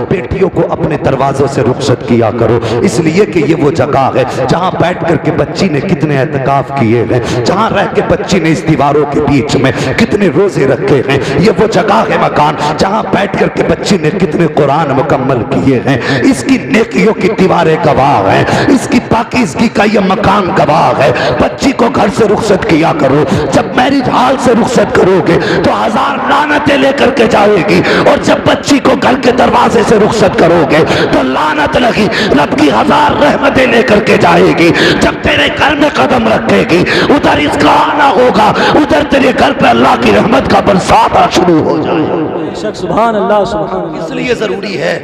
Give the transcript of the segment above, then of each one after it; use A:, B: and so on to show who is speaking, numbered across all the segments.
A: बेटियों को अपने दरवाजों से रुखसत किया करो, इसलिए कि ये वो जगह है जहाँ बैठ करके बच्ची ने कितने एहतिकाफ किए हैं, जहाँ रह के बच्ची ने इस दीवारों के बीच में कितने रोजे रखे हैं। ये वो जगह है, मकान, जहाँ बैठ करके बच्ची ने कितने कुरान मुकम्मल किए हैं। इसकी नेकियों की दीवारें गवाह हैं, इसकी पाकीज़गी का ये मकान गवाह है। बच्ची को घर से रुखसत किया करो। जब मैरिज हॉल से रुखसत करोगे तो 1000 लानतें लेकर के जाएगी, और जब बच्ची को घर के दरवाजे से रुखसत करोगे तो लानत लगी रब की 1000 रहमतें लेकर के जाएगी। जब तेरे घर में कदम रखेगी उधर इसका आना होगा, उधर तेरे घर पे अल्लाह की रहमत का बरसात शुरू हो जाए।
B: सुभान अल्लाह, सुभान अल्लाह।
A: इसलिए जरूरी है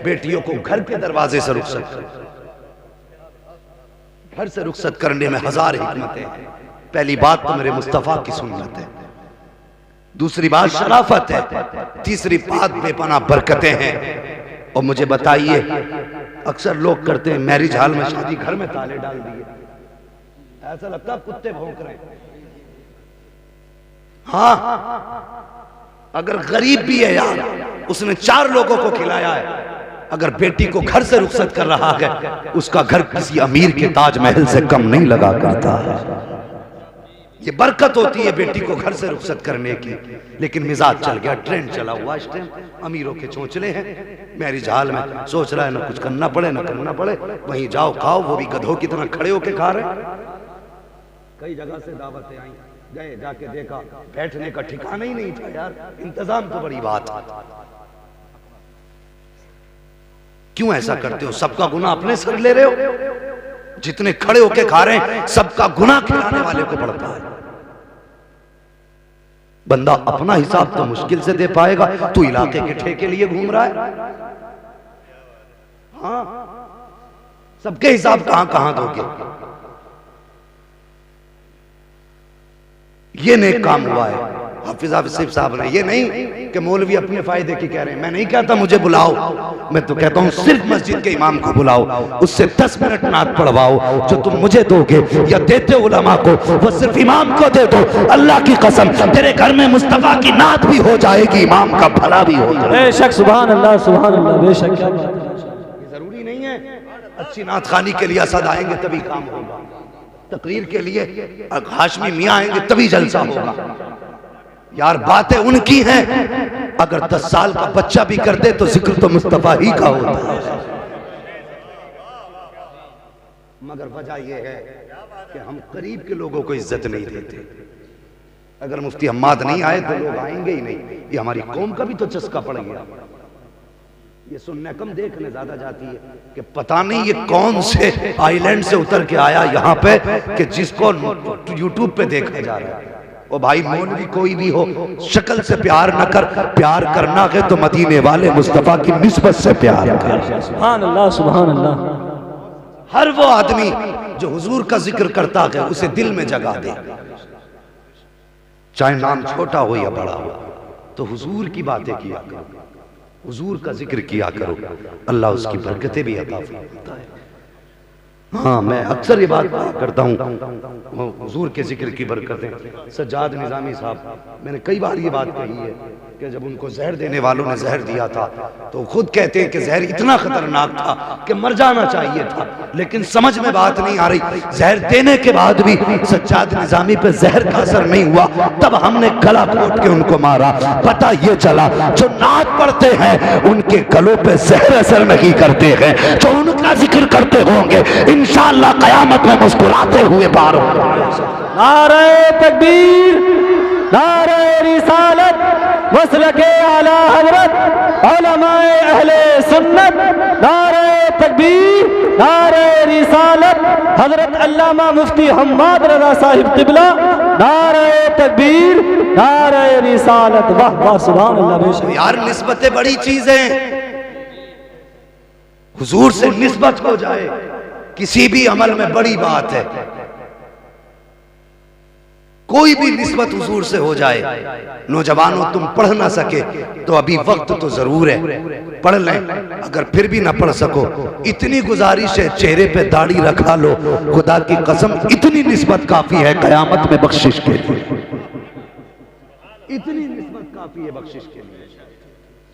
A: बेटियों को घर के दरवाजे से रुखसत, घर से रुखसत करने में 1000 हिकमतें हैं। पहली बात तो मेरे मुस्तफा की सुन्नत है, दूसरी बात शराफत है, तीसरी बात बेपनाह बरकतें हैं। और मुझे बताइए, अक्सर लोग करते हैं मैरिज हॉल में शादी, घर में ताले डाल दिए, ऐसा लगता है कुत्ते भौंक रहे हैं। हाँ, अगर गरीब भी है यार, उसने 4 लोगों को खिलाया है, अगर बेटी को घर से रुखसत कर रहा है, उसका घर किसी अमीर के ताजमहल से कम नहीं लगा करता है। ये बरकत होती है बेटी को घर से रुखसत करने की। लेकिन मिजाज चल गया, ट्रेंड चला हुआ इस टाइम, अमीरों के चोंचले हैं। मैरिज हॉल में सोच रहा है ना कुछ करना पड़े ना करना पड़े, वहीं जाओ खाओ, वो भी गधों की तरह खड़े होके खा रहे। कई जगह से दावतें आई, गए, जाके देखा, बैठने का ठिकाना ही नहीं था यार। इंतजाम तो बड़ी बात। क्यों ऐसा करते हो? सबका गुनाह अपने सर ले रहे हो। जितने खड़े होके खा रहे हैं सबका गुनाह खिलाने वाले को पड़ता है। बंदा अपना हिसाब तो मुश्किल से दे पाएगा, तू इलाके के ठेके लिए घूम रहा है। हाँ, सबके हिसाब कहां कहां दोगे? ये नेक काम हुआ है हाफिज हाफिज साहब ने। ये नहीं कि मौलवी अपने फायदे की कह रहे हैं। मैं नहीं कहता मुझे बुलाओ, मैं तो कहता हूं सिर्फ मस्जिद के इमाम को बुलाओ, उससे 10 मिनट नात पढ़वाओ। जो तुम मुझे दोगे या देते उलमा को, वो सिर्फ इमाम को दे दो। अल्लाह की कसम, तेरे घर में मुस्तफा की नात भी हो जाएगी, इमाम का भला भी हो जाएगा।
B: बेशक, सुभान अल्लाह, सुभान अल्लाह, बेशक। क्या
A: जरूरी नहीं है अच्छी नात खानी के लिए असद आएंगे तभी काम होगा, तकरीर के लिए हाशमी मियाँ आएंगे तभी जलसा होगा। यार बातें उनकी हैं, अगर 10 साल का बच्चा भी कर दे तो जिक्र तो मुस्तफा ही का होता है। मगर वजह यह है कि हम करीब के लोगों को इज्जत नहीं देते। अगर मुफ्ती हम्माद नहीं आए तो लोग आएंगे ही नहीं। ये हमारी कौम का भी तो चस्का पड़ गया। ये सुनने कम देखने ज्यादा जाती है कि पता नहीं ये कौन से आइलैंड से उतर के आया यहाँ पे कि जिसको यूट्यूब पे देखा जा रहा है। ओ भाई, मौलवी कोई भी हो, शक्ल से प्यार न कर, प्यार करना है तो मदीने वाले मुस्तफा की निस्बत से प्यार कर।
B: सुभान अल्लाह, सुभान अल्लाह।
A: हर वो आदमी जो हुजूर का जिक्र करता है उसे दिल में जगा दे, चाहे नाम छोटा हो या बड़ा हो, तो हुजूर की बातें किया करो, हुजूर का जिक्र किया करो, अल्लाह उसकी बरकतें भी अता फरमाता है। हाँ, मैं अक्सर ये बात करता हूँ, हुजूर के जिक्र की बरकतें। सज्जाद निजामी साहब, मैंने कई बार ये बात कही है कि जब उनको जहर देने वालों ने जहर दिया था तो खुद कहते हैं कि जहर इतना खतरनाक था कि मर जाना चाहिए था, लेकिन समझ में बात नहीं आ रही। जहर देने के बाद भी सज्जाद निजामी पे जहर का असर नहीं हुआ, तब हमने गला घोट के उनको मारा। पता ये चला जो नात पढ़ते हैं उनके गलों पे जहर असर नहीं करते हैं, जो उनका जिक्र करते होंगे इंशाअल्लाह क़यामत में मुस्कुराते हुए पार होंगे।
B: नारे तकबीर, नारे रिसालत, मसलके आला हज़रत उलमाए अहले सुन्नत। नारे तकबीर, नारे रिसालत, हज़रत अल्लामा मुफ्ती हम्माद रज़ा साहिब क़िबला। नारे तकबीर, नारे रिसालत। वाह वाह, सुभान अल्लाह। बेशक
A: यार, निस्बतें बड़ी चीज हैं। हुजूर से निस्बत हो जाए किसी भी अमल में बड़ी बात है। कोई भी निस्बत हुजूर से हो जाए। नौजवानों, तुम पढ़ ना सके तो अभी वक्त तो जरूर है, पढ़ लें। अगर फिर भी ना पढ़ सको, इतनी गुजारिश है, चेहरे पे दाढ़ी रखा लो। खुदा की कसम, इतनी निस्बत काफी है कयामत में बख्शिश के लिए। इतनी निस्बत काफी है बख्शिश के लिए।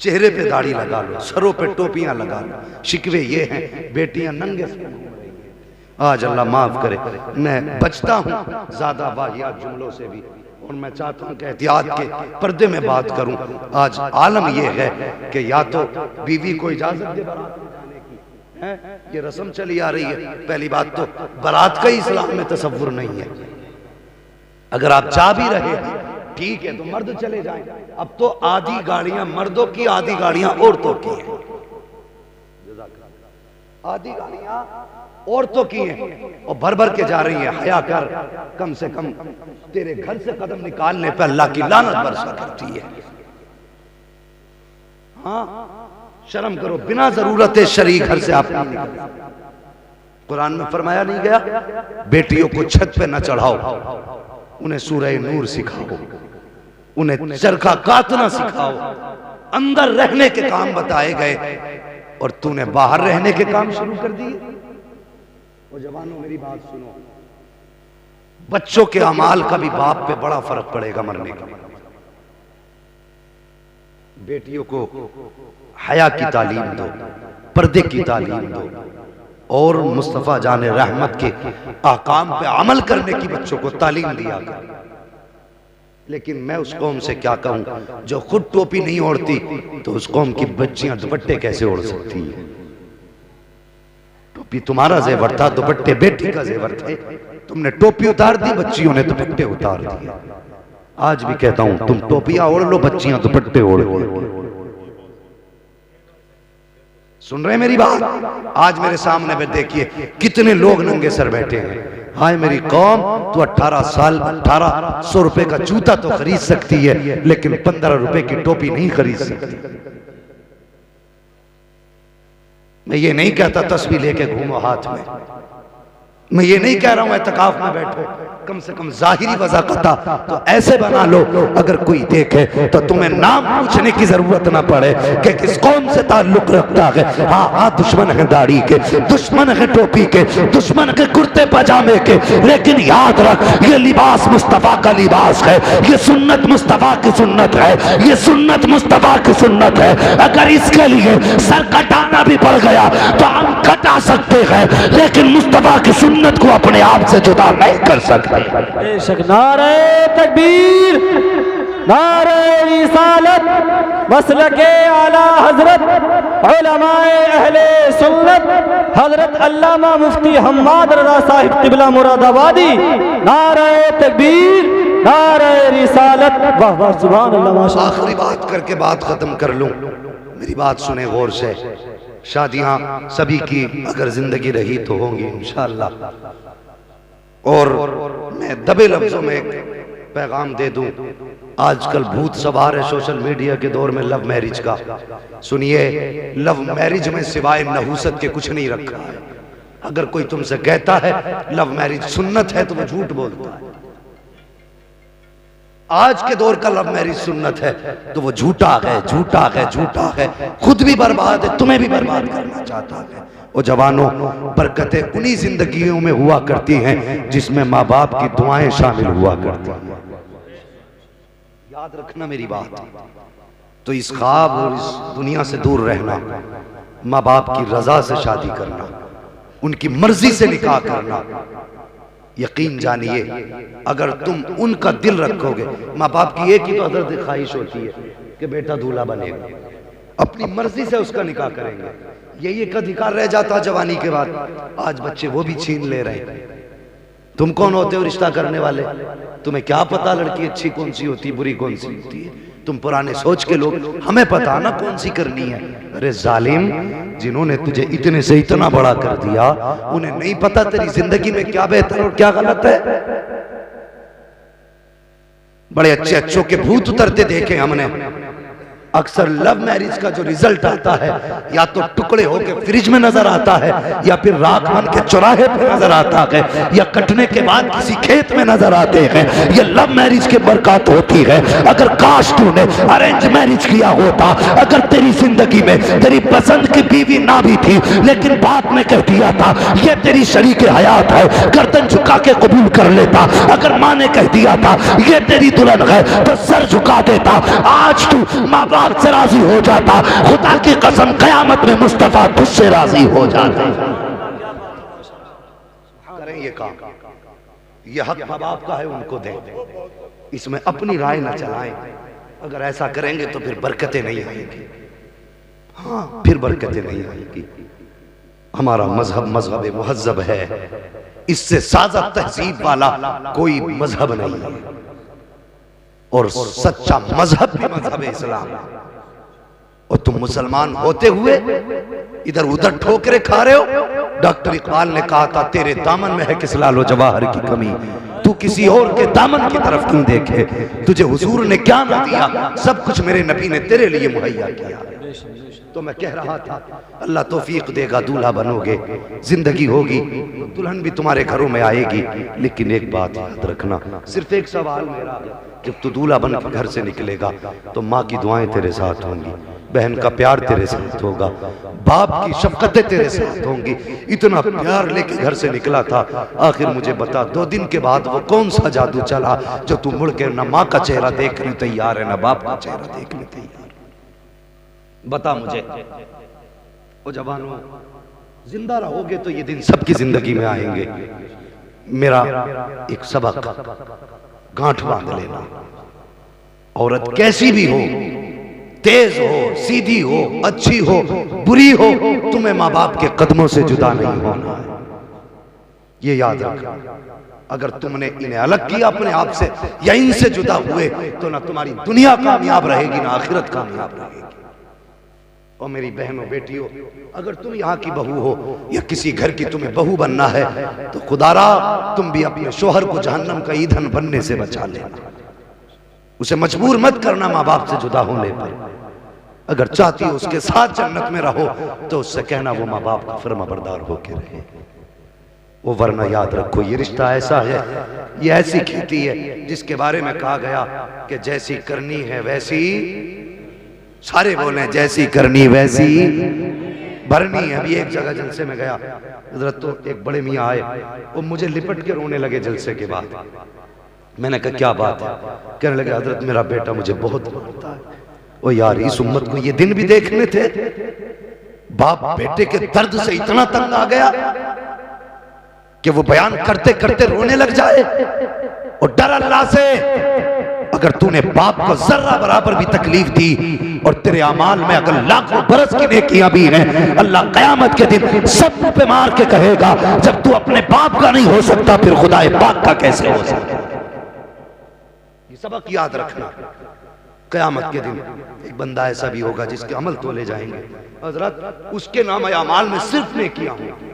A: चेहरे पे दाढ़ी लगा लो, सरों पे टोपियां लगा लो। शिकवे ये हैं, बेटियां नंगे से घूम रही हैं। आज अल्लाह माफ करे, मैं बचता हूँ ज्यादा वाहियात जुमलों से भी, और मैं चाहता हूँ कि एहतियात के पर्दे में बात करूँ। आज आलम यह है कि या तो बीवी को इजाजत दे बारात में जाने की, है ये रस्म चली आ रही है। पहली बात तो बारात का ही इस्लाम में तसव्वुर नहीं है। अगर आप जा भी रहे हैं ठीक है तो मर्द चले जाएं। अब तो आधी गाड़ियां मर्दों की, आधी गाड़ियां औरतों की हैं। आधी गाड़ियां औरतों की हैं और भर भर के जा रही हैं। हया कर, कम से कम तेरे घर से कदम निकालने पर अल्लाह की लानत बरसा करती है। हाँ, शर्म करो, बिना जरूरत शरई घर से आप नहीं निकल। कुरान में फरमाया नहीं गया बेटियों को छत पे न चढ़ाओ, उन्हें सूरह नूर सिखाओ, उन्हें चरखा काटना सिखाओ। अंदर रहने के काम बताए गए और तूने बाहर रहने के काम शुरू कर दिए। वो जवानों मेरी बात सुनो, बच्चों के अमाल का भी बाप पे बड़ा फर्क पड़ेगा मरने का। बेटियों को हया की तालीम दो, पर्दे की तालीम दो और मुस्तफा जाने रहमत के आकाम पे अमल करने की बच्चों को तालीम दिया कर। लेकिन मैं उस कौम से क्या कहूं जो खुद टोपी नहीं ओढ़ती, तो उस कौम की बच्चियां दुपट्टे कैसे ओढ़ सकती है? टोपी तुम्हारा जेवर था, दुपट्टे बेटी का जेवर थे। तुमने टोपी उतार दी, बच्चियों ने दुपट्टे उतार दिए। आज भी कहता हूं तुम टोपियां ओढ़ लो, बच्चियां दुपट्टे ओढ़ लो। सुन रहे मेरी बात? आज मेरे सामने में देखिए कितने लोग नंगे सर बैठे हैं। हाय मेरी कौम, तो 1800 रुपए का जूता तो खरीद सकती है, लेकिन 15 रुपए की टोपी नहीं खरीद सकती। मैं ये नहीं कहता तस्वीर लेके घूमो हाथ में, मैं ये नहीं कह रहा हूं एतकाफ में बैठो, कम से कम जाहिरी वज़ाक़ता तो ऐसे बना लो अगर कोई देखे तो तुम्हें नाम पूछने की जरूरत ना पड़े कि किस कौम से ताल्लुक रखता है। हाँ हाँ, दुश्मन है दाढ़ी के, दुश्मन है टोपी के, दुश्मन के कुर्ते पजामे के, लेकिन याद रख ये लिबास मुस्तफा का लिबास है, ये सुन्नत मुस्तफा की सुन्नत है, ये सुन्नत मुस्तफा की सुन्नत है। अगर इसके लिए सर कटाना भी पड़ गया तो हम कटा सकते हैं, लेकिन मुस्तफा की सुन्नत को अपने आप से जुदा नहीं कर सकते।
B: बेशक। नारे तकबीर, नारे रिसालत, मसलके आला हजरत उलमाए अहले सुन्नत हजरत अल्लामा मुफ्ती हम्माद रज़ा साहिब क़िबला मुरादाबादी। नारे तकबीर, नारे रिसालत। वाह वाह, सुभान अल्लाह, माशाअल्लाह।
A: आखिरी बात करके बात खत्म कर लूं, मेरी बात सुने गौर से। शादियां सभी की अगर जिंदगी रही तो होंगी इंशाअल्लाह। और मैं दबे लफ्जों में एक पैगाम दे दूं, आजकल भूत सवार है सोशल मीडिया के दौर में लव मैरिज का। सुनिए, लव मैरिज में सिवाय नहूसत के कुछ नहीं रखा है। अगर कोई तुमसे कहता है लव मैरिज सुन्नत है तो वो झूठ बोलता है। आज के दौर का लव मैरिज सुन्नत है तो वो झूठा है, झूठा है, झूठा है। खुद भी बर्बाद है, तुम्हें भी बर्बाद करना चाहता है। ओ जवानों, बरकतें उन्हीं जिंदगियों में हुआ करती हैं जिसमें माँ बाप की दुआएं शामिल हुआ करती हैं। याद रखना मेरी बात। तो इस ख्वाब और इस दुनिया से दूर रहना, माँ बाप की रजा से शादी करना, उनकी मर्जी से निकाह करना। यकीन जानिए अगर तुम उनका दिल रखोगे, माँ बाप की एक ही तो हजरत ख्वाहिश होती है कि बेटा दूल्हा बनेगा, अपनी मर्जी से उसका निकाह करेंगे। यही एक अधिकार रह जाता जवानी के बाद, आज बच्चे वो भी छीन ले रहे हैं। तुम कौन होते हो रिश्ता करने वाले? तुम्हें क्या पता लड़की अच्छी कौन सी होती, बुरी कौन सी होती है? तुम पुराने सोच के लोग, हमें पता ना कौन सी करनी है। अरे जालिम, जिन्होंने तुझे इतने से इतना बड़ा कर दिया, उन्हें नहीं पता तेरी जिंदगी में क्या बेहतर और क्या गलत है। बड़े अच्छे अच्छों के भूत उतरते देखे हमने। अक्सर लव मैरिज का जो रिजल्ट आता है, या तो टुकड़े होकर फ्रिज में नजर आता है, या फिर राख बन के चौराहे पे नजर आता है, या कटने के बाद किसी खेत में नजर आते हैं। ये लव मैरिज के बरकत होती है। अगर काश तूने अरेंज मैरिज किया होता, अगर तेरी जिंदगी में तेरी पसंद की बीवी ना भी थी, लेकिन बाप ने कह दिया था ये तेरी शरीक हयात है, गर्दन झुका के कबूल कर लेता। अगर माँ ने कह दिया था ये तेरी दुल्हन है, तो सर झुका देता। आज तू माँ बाप से राजी हो जाता, खुदा की कसम क़यामत में मुस्तफा तुझसे राजी हो जाते। करें ये काम, ये हक माँ बाप का है, उनको दें, इसमें अपनी राय न चलाएं। अगर ऐसा करेंगे तो फिर बरकतें नहीं आएंगी। हाँ, फिर बरकतें नहीं आएंगी। हमारा मजहब मजहब मुहज्जब है, इससे ज्यादा तहजीब वाला कोई मजहब नहीं है, और सच्चा मजहब भी मजहब इस्लाम है। और तुम मुसलमान होते हुए इधर उधर ठोकरे खा रहे हो। डॉक्टर इकबाल ने कहा था, तेरे दामन में है किस लालो जवाहर की कमी, तू किसी और के दामन की तरफ क्यों देखे। तुझे हुजूर ने क्या ना दिया, सब कुछ मेरे नबी ने तेरे लिए मुहैया किया। तो मैं कह रहा था, अल्लाह तौफीक देगा, दूल्हा बनोगे, जिंदगी होगी, दुल्हन भी तुम्हारे घरों में आएगी। लेकिन एक बात याद रखना, सिर्फ एक सवाल मेरा, जब तू दूल्हा बन के घर से निकलेगा तो माँ की दुआएं तेरे साथ होंगी, बहन का प्यार तेरे साथ होगा, बाप की शफकतें तेरे साथ होंगी। इतना प्यार लेके घर से निकला था, आखिर मुझे बता 2 दिन के बाद वो कौन सा जादू चला जो तू मुड़ के ना माँ का चेहरा देखने तैयार है, ना बाप का चेहरा देखने तैयार। बता मुझे। ओ जवानों, जिंदा रहोगे तो ये दिन सबकी जिंदगी में आएंगे। मेरा एक सबक गांठ बांध लेना, औरत कैसी भी हो, तेज हो, सीधी हो, अच्छी हो, बुरी हो, तुम्हें माँ बाप के कदमों से जुदा नहीं होना है, ये याद रखना। अगर तुमने इन्हें अलग किया अपने आप से या इनसे जुदा हुए तो ना तुम्हारी दुनिया कामयाब रहेगी ना आखिरत कामयाब रहेगी। और मेरी बहनों बेटियों, अगर तुम यहाँ की बहू हो या किसी घर की तुम्हें बहू बनना है तो खुदारा तुम भी अपने शोहर को जहन्नम का ईंधन बनने से बचा लेना। उसे मजबूर मत करना माँ बाप से जुदा होने पर। अगर चाहती हो उसके साथ जन्नत में रहो तो उससे कहना वो माँ बाप का फर्माबरदार होके रहे वो, वरना याद रखो ये रिश्ता ऐसा है, ये ऐसी खेती है जिसके बारे में कहा गया कि जैसी करनी है वैसी, सारे बोले जैसी करनी वैसी भरनी है। अभी एक जगह जलसे में गया, हजरत तो एक बड़े मियाँ आए, वो मुझे लिपट के रोने लगे जलसे के बाद। मैंने कहा क्या बात है? कहने लगे हजरत मेरा बेटा मुझे बहुत मारता है। ओ यार, इस उम्मत को ये दिन भी देखने थे, बाप बेटे के दर्द से इतना तंग आ गया कि वो बयान करते करते रोने लग जाए। और डर अल्लाह से, अगर तूने बाप को जर्रा बराबर भी तकलीफ दी और तेरे अमाल में अगर लाखों बरस की नेकियां भी हैं, अल्लाह कयामत के दिन सब पे मार के कहेगा जब तू अपने बाप का नहीं हो सकता फिर खुदाए पाक का कैसे हो सकता। ये सबक याद रखना। कयामत के दिन एक बंदा ऐसा भी होगा जिसके अमल तोले जाएंगे, हजरत उसके नाम अमाल में सिर्फ नेकियां होंगी,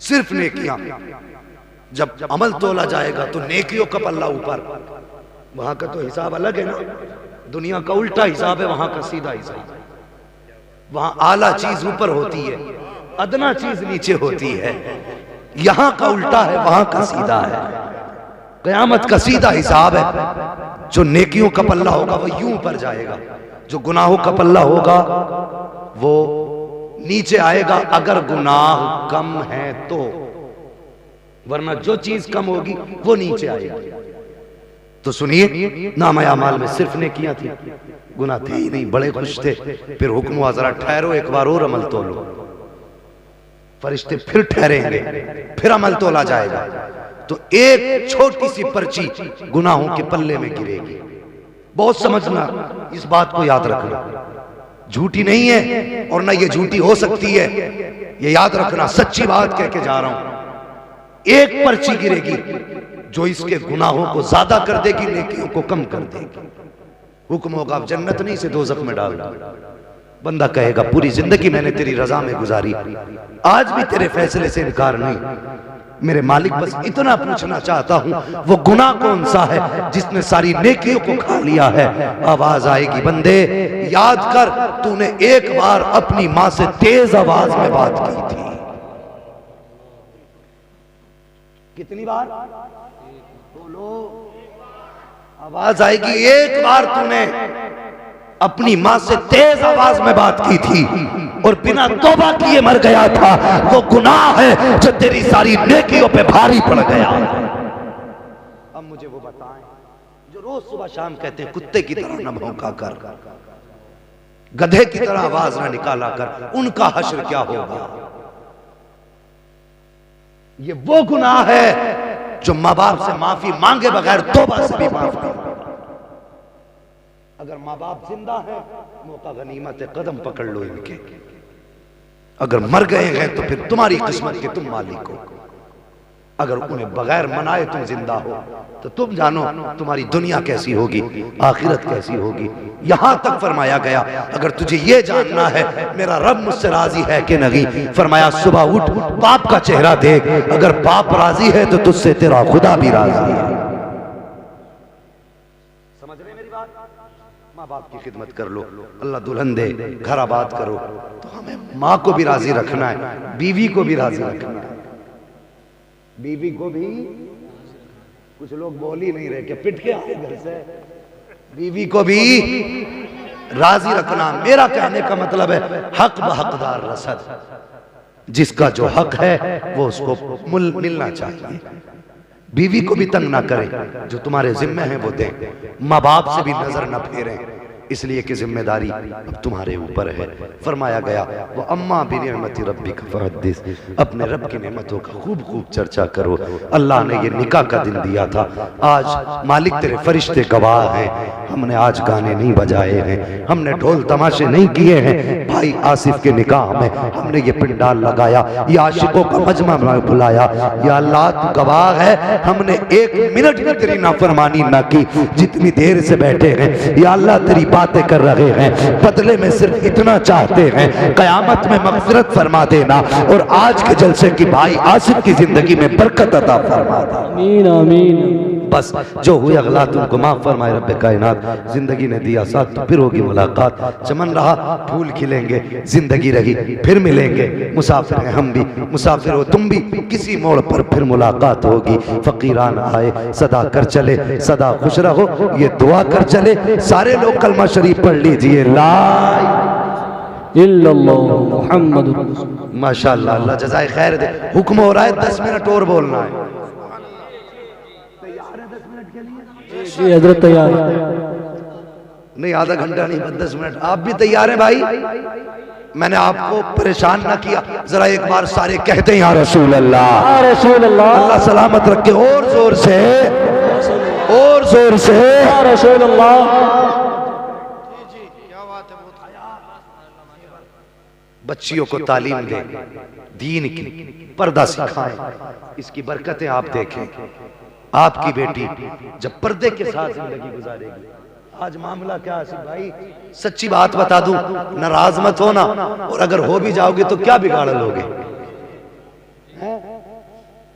A: सिर्फ नेकियां। जब अमल तोला जाएगा तो नेकियों का पल्ला ऊपर, वहां का तो हिसाब अलग है ना, दुनिया का उल्टा हिसाब है, वहां का सीधा हिसाब। वहां आला चीज ऊपर होती है, अदना चीज नीचे होती है। यहां का उल्टा है, वहां का सीधा है। कयामत का सीधा हिसाब है, जो नेकियों का पल्ला होगा वो यूं ऊपर जाएगा, जो गुनाहों का पल्ला होगा वो नीचे आएगा, अगर गुनाह कम है तो, वरना जो चीज कम होगी वो नीचे आएगी। तो सुनिए, नामा अमाल में सिर्फ नेकियां थी, गुनाह थे ही नहीं, बड़े खुश थे। फिर हुक्म हुआ जरा ठहरो, एक बार और अमल तोलो। फरिश्ते फिर ठहरेंगे, फिर अमल तोला जाएगा तो एक छोटी सी पर्ची गुनाहों के पल्ले में गिरेगी। बहुत समझना, इस बात को याद रखना, झूठी नहीं है और ना ये झूठी हो सकती है, ये याद रखना, सच्ची बात कह के जा रहा हूं। एक पर्ची गिरेगी जो इसके गुनाहों को ज्यादा कर देगी, नेकियों को कम कर देगी। हुक्म होगा अब जन्नत नहीं से दोजख में डाल दो। बंदा कहेगा पूरी जिंदगी मैंने तेरी रजा में गुजारी, आज भी तेरे फैसले से इनकार नहीं। मेरे मालिक बस इतना पूछना चाहता हूं, वो गुनाह कौन सा है जिसने सारी नेकियों को खा लिया है? आवाज आएगी, बंदे याद कर, तूने एक बार अपनी मां से तेज आवाज में बात की थी। कितनी बार बोलो? आवाज आएगी, एक बार तूने अपनी मां से तेज आवाज में बात की थी और बिना तौबा किए मर गया था। वो गुनाह है जो तेरी सारी नेकियों पे भारी पड़ गया। अब मुझे वो बताएं जो रोज सुबह शाम कहते हैं कुत्ते की तरह न भौंका कर, गधे की तरह आवाज ना निकाला कर, उनका हश्र क्या होगा। ये वो गुनाह है जो माँ बाप से माफी मांगे बगैर तौबा से भी माफ नहीं होगा। अगर माँ बाप जिंदा है मौका गनीमत है, कदम पकड़ लो इनके। अगर मर गए हैं तो फिर तुम्हारी किस्मत के तुम मालिक हो। अगर उन्हें बगैर मनाए तुम जिंदा हो तो तुम जानो तुम्हारी दुनिया कैसी होगी, आखिरत कैसी होगी। यहां तक फरमाया गया अगर तुझे ये जानना है मेरा रब मुझसे राजी है कि नहीं, फरमाया सुबह उठ बाप का चेहरा देख, अगर बाप राजी है तो तुझसे तेरा खुदा भी राजी है। समझ रहे मेरी बात? माँ बाप की खिदमत कर लो, अल्लाह दुल्हन दे, घर आबाद करो, तो हमें माँ को भी राजी रखना है, बीवी को भी राजी रखना है। बीवी को भी, कुछ लोग बोल ही नहीं रहे कि पिट के आए घर से, बीवी को भी राजी रखना। मेरा कहने का मतलब है हक ब हकदार रसद, जिसका जो हक है वो उसको मिलना चाहिए। बीवी को भी तंग ना करें, जो तुम्हारे जिम्मे हैं वो दें। माँ बाप से भी नजर न फेरें, इसलिए कि जिम्मेदारी अब तुम्हारे ऊपर है। फरमाया गया वो अम्मा बिनिअमति रब्बिका फहद्दिस, अपने रब की नेमतों का खूब खूब चर्चा करो। अल्लाह ने ये निकाह का दिन दिया था, आज मालिक तेरे फरिश्ते गवाह हैं। हमने आज गाने नहीं बजाए हैं, हमने ढोल तमाशे नहीं किए हैं। भाई आसिफ के निकाह में हमने ये पिंडाल लगाया, ये आशिकों का मजमा बुलाया। या अल्लाह तू गवाह है, हमने एक मिनट भी तेरी नाफरमानी ना की जितनी देर से बैठे हैं। या अल्लाह तेरी बातें कर रहे हैं, बदले में सिर्फ इतना चाहते हैं कयामत में मग़फ़िरत फरमा देना और आज के जलसे की भाई आसिफ की जिंदगी में बरकत अता फरमा दे।
B: आमीन आमीन।
A: बस जो हुए अगला तुमको माफ फरमाए रब्बे कायनात। जिंदगी ने दिया साथ तो फिर होगी मुलाकात, चमन रहा फूल खिलेंगे, जिंदगी रही फिर मिलेंगे। मुसाफिर हैं हम भी, मुसाफिर हो तुम भी, किसी मोड़ पर फिर मुलाकात होगी। फकीरान आए सदा कर चले, सदा खुश रहो ये दुआ कर चले। सारे लोग कलमा शरीफ पढ़ लीजिए, ला
B: इल्लल्लाह मुहम्मदुर रसूलुल्लाह।
A: माशाअल्लाह, अल्लाह जज़ाए खैर दे। हुक्म हो रहा है 10 मिनट और बोलना है।
B: जी हजरत तैयार
A: नहीं, आधा घंटा नहीं, 10 मिनट। आप भी तैयार हैं भाई? मैंने आपको परेशान ना किया, जरा एक बार सारे कहते हैं या रसूल अल्लाह,
B: या रसूल अल्लाह।
A: अल्लाह सलामत रखे। और जोर से, और जोर से,
B: या रसूल अल्लाह।
A: बच्चियों को तालीम दें दीन की, पर्दा सिखाएं, इसकी बरकतें आप देखें। आपकी बेटी जब पर्दे के साथ जिंदगी गुजारेगी। आज मामला क्या आसिफ भाई, सच्ची बात बता दूं, नाराज मत होना, और अगर हो भी जाओगे तो क्या बिगाड़ लोगे?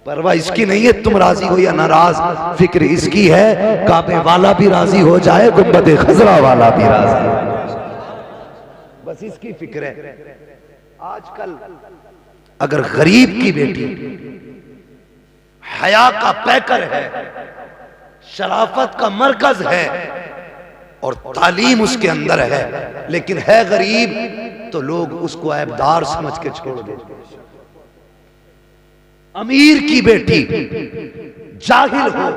A: परवाह इसकी नहीं है तुम राजी हो या नाराज, फिक्र इसकी है काबे वाला भी राजी हो जाए, गुंबद खजरा वाला भी राजी हो जाए, बस इसकी फिक्र है। आजकल अगर गरीब की बेटी हया का पैकर है, शराफत का मरकज है और तालीम उसके अंदर है, लेकिन है गरीब, तो लोग उसको ऐबदार समझ के छोड़ देते। अमीर की बेटी जाहिल हो,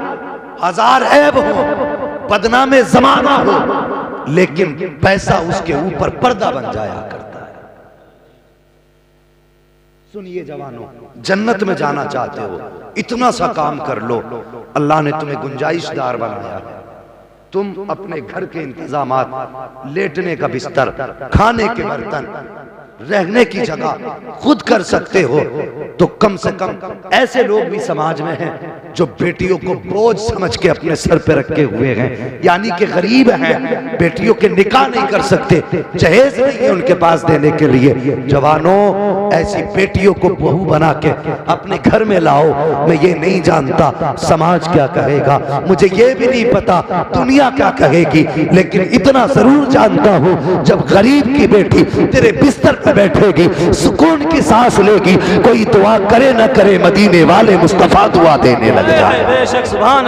A: हजार ऐब हो, बदनामे जमाना हो, लेकिन पैसा उसके ऊपर पर्दा बन जाया करता है। सुनिए जवानों, जन्नत में जाना चाहते हो, इतना सा काम कर लो, अल्लाह ने तुम्हें गुंजाइशदार बनाया है। तुम अपने घर के इंतजामात, लेटने का बिस्तर, खाने के बर्तन, रहने की जगह खुद कर सकते हो, तो कम से कम ऐसे लोग भी समाज में हैं जो बेटियों को बोझ समझ के अपने सर पे रखे हुए हैं, यानी कि गरीब हैं, बेटियों के निकाह नहीं कर सकते, जहेज नहीं है उनके पास देने के लिए। जवानों, ऐसी बेटियों को बहू बना के अपने घर में लाओ। मैं ये नहीं जानता समाज क्या कहेगा, मुझे ये भी नहीं पता दुनिया क्या कहेगी, लेकिन इतना जरूर जानता हूं जब गरीब की बेटी तेरे बिस्तर पे बैठेगी, सुकून की सांस लेगी, कोई दुआ करे न करे, मदीने वाले मुस्तफा दुआ देने लग जाए।
B: बेशक सुभान